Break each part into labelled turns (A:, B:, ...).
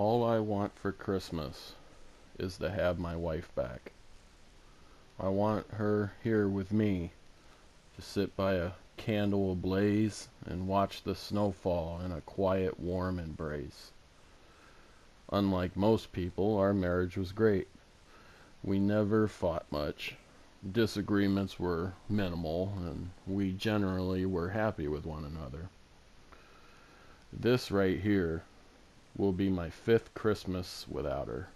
A: All I want for Christmas is to have my wife back. I want her here with me to sit by a candle ablaze and watch the snow fall in a quiet, warm embrace. Unlike most people, our marriage was great. We never fought much. Disagreements were minimal, and we generally were happy with one another. This right here will be my 5th Christmas without her.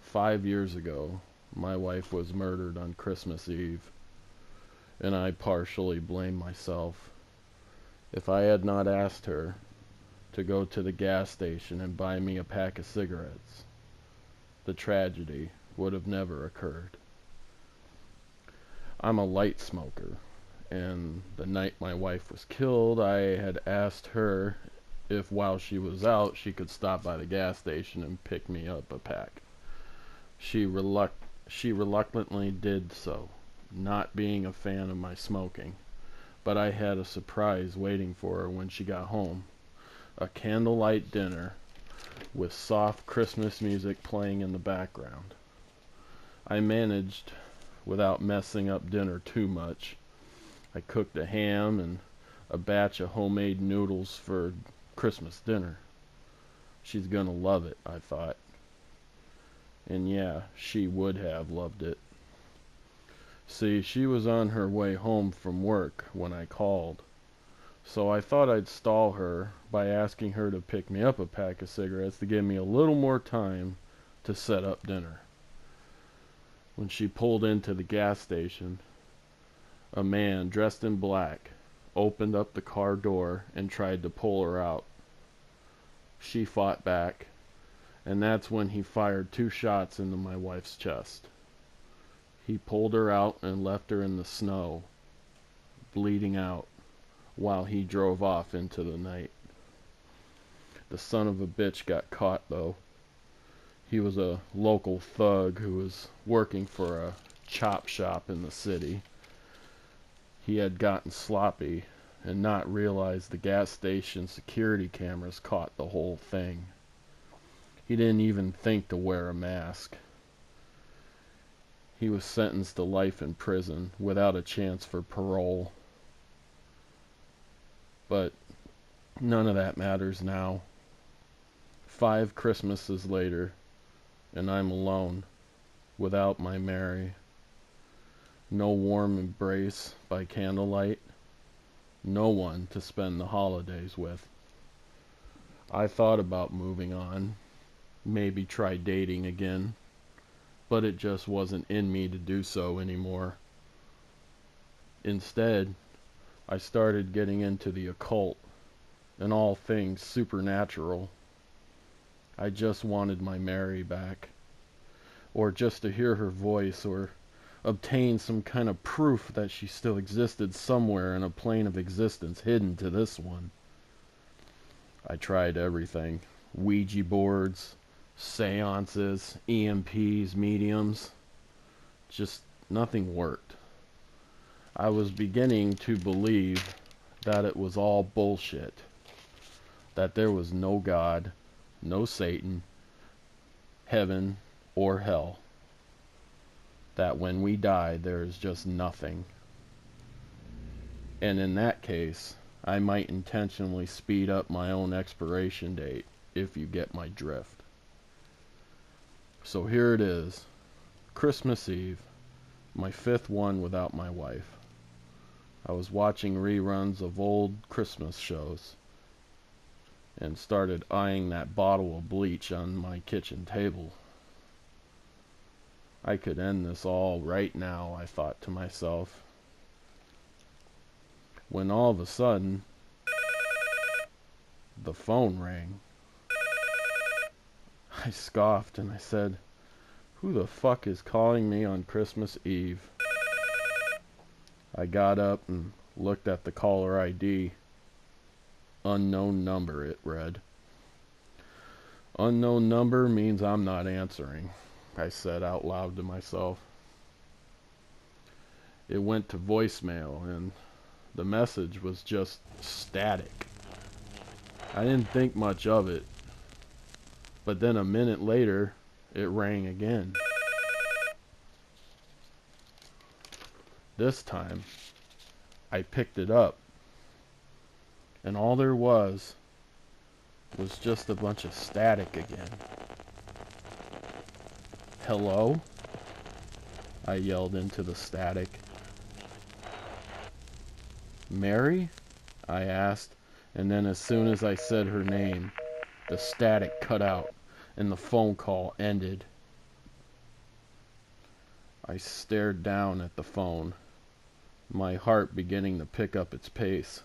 A: 5 years ago, my wife was murdered on Christmas Eve, and I partially blame myself. If I had not asked her to go to the gas station and buy me a pack of cigarettes, the tragedy would have never occurred. I'm a light smoker, and the night my wife was killed, I had asked her if while she was out she could stop by the gas station and pick me up a pack. She reluctantly did so, not being a fan of my smoking, but I had a surprise waiting for her when she got home. A candlelight dinner with soft Christmas music playing in the background. I managed without messing up dinner too much. I cooked a ham and a batch of homemade noodles for Christmas dinner. She's gonna love it, I thought. And yeah, she would have loved it. See, she was on her way home from work when I called, so I thought I'd stall her by asking her to pick me up a pack of cigarettes to give me a little more time to set up dinner. When she pulled into the gas station, a man dressed in black opened up the car door and tried to pull her out. She fought back, and that's when he fired 2 shots into my wife's chest. He pulled her out and left her in the snow, bleeding out, while he drove off into the night. The son of a bitch got caught, though. He was a local thug who was working for a chop shop in the city. He had gotten sloppy and not realized the gas station security cameras caught the whole thing. He didn't even think to wear a mask. He was sentenced to life in prison without a chance for parole. But none of that matters now. 5 Christmases later, and I'm alone, without my Mary. No warm embrace by candlelight. No one to spend the holidays with. I thought about moving on, maybe try dating again, but it just wasn't in me to do so anymore. Instead, I started getting into the occult and all things supernatural. I just wanted my Mary back, or just to hear her voice, or obtain some kind of proof that she still existed somewhere in a plane of existence hidden to this one. I tried everything. Ouija boards, seances, EMPs, mediums. Just nothing worked. I was beginning to believe that it was all bullshit. That there was no God, no Satan, heaven, or hell. That when we die, there is just nothing. And in that case, I might intentionally speed up my own expiration date, if you get my drift. So here it is, Christmas Eve, my 5th one without my wife. I was watching reruns of old Christmas shows and started eyeing that bottle of bleach on my kitchen table. I could end this all right now, I thought to myself, when all of a sudden the phone rang. I scoffed and I said, "Who the fuck is calling me on Christmas Eve?" I got up and looked at the caller ID. Unknown number, it read. Unknown number means I'm not answering, I said out loud to myself. It went to voicemail, and the message was just static. I didn't think much of it. But then a minute later, it rang again. This time, I picked it up, and all there was just a bunch of static again. "Hello?" I yelled into the static. "Mary?" I asked, and then as soon as I said her name, the static cut out and the phone call ended. I stared down at the phone, my heart beginning to pick up its pace.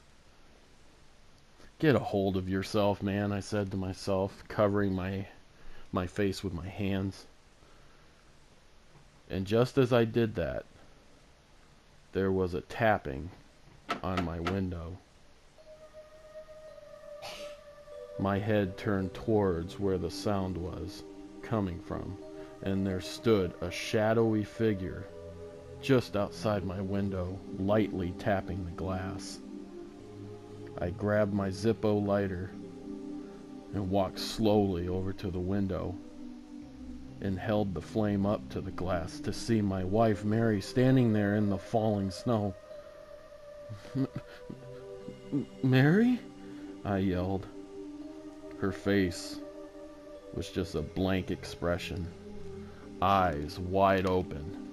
A: "Get a hold of yourself, man," I said to myself, covering my face with my hands. And just as I did that, there was a tapping on my window. My head turned towards where the sound was coming from, and there stood a shadowy figure just outside my window, lightly tapping the glass. I grabbed my Zippo lighter and walked slowly over to the window and held the flame up to the glass to see my wife Mary standing there in the falling snow. "Mary?" I yelled. Her face was just a blank expression, eyes wide open.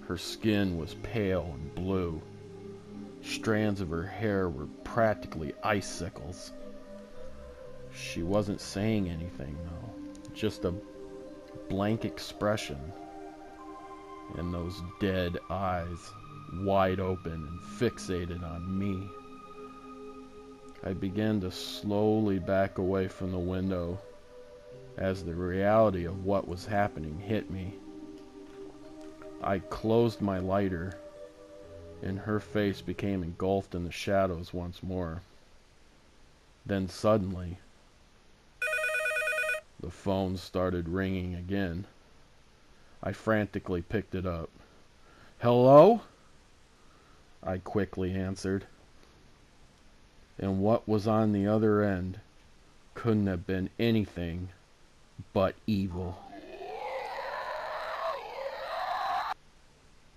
A: Her skin was pale and blue. Strands of her hair were practically icicles. She wasn't saying anything, though. Just a blank expression. And those dead eyes, wide open and fixated on me. I began to slowly back away from the window as the reality of what was happening hit me. I closed my lighter, and her face became engulfed in the shadows once more. Then suddenly, the phone started ringing again. I frantically picked it up. "Hello?" I quickly answered. And what was on the other end couldn't have been anything but evil.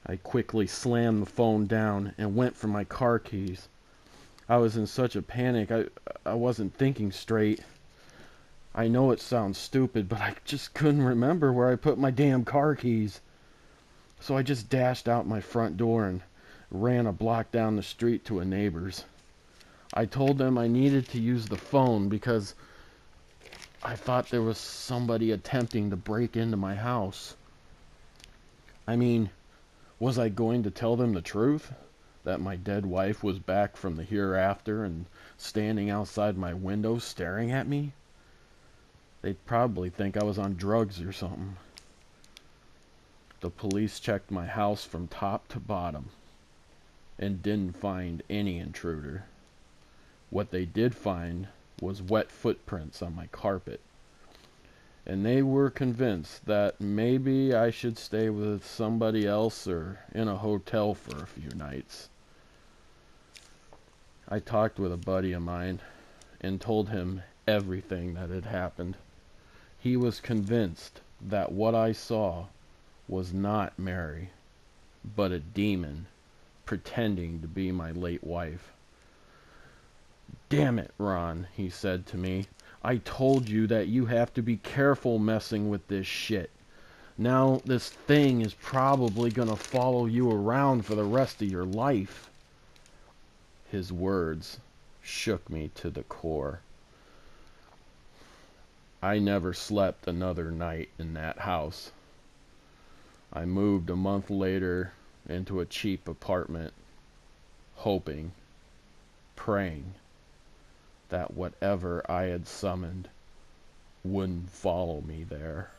A: I quickly slammed the phone down and went for my car keys. I was in such a panic, I wasn't thinking straight. I know it sounds stupid, but I just couldn't remember where I put my damn car keys. So I just dashed out my front door and ran a block down the street to a neighbor's. I told them I needed to use the phone because I thought there was somebody attempting to break into my house. I mean, was I going to tell them the truth? That my dead wife was back from the hereafter and standing outside my window staring at me? They'd probably think I was on drugs or something. The police checked my house from top to bottom and didn't find any intruder. What they did find was wet footprints on my carpet, and they were convinced that maybe I should stay with somebody else or in a hotel for a few nights. I talked with a buddy of mine and told him everything that had happened. He was convinced that what I saw was not Mary, but a demon pretending to be my late wife. "Damn it, Ron," he said to me. "I told you that you have to be careful messing with this shit. Now this thing is probably gonna follow you around for the rest of your life." His words shook me to the core. I never slept another night in that house. I moved a month later into a cheap apartment, hoping, praying, that whatever I had summoned wouldn't follow me there.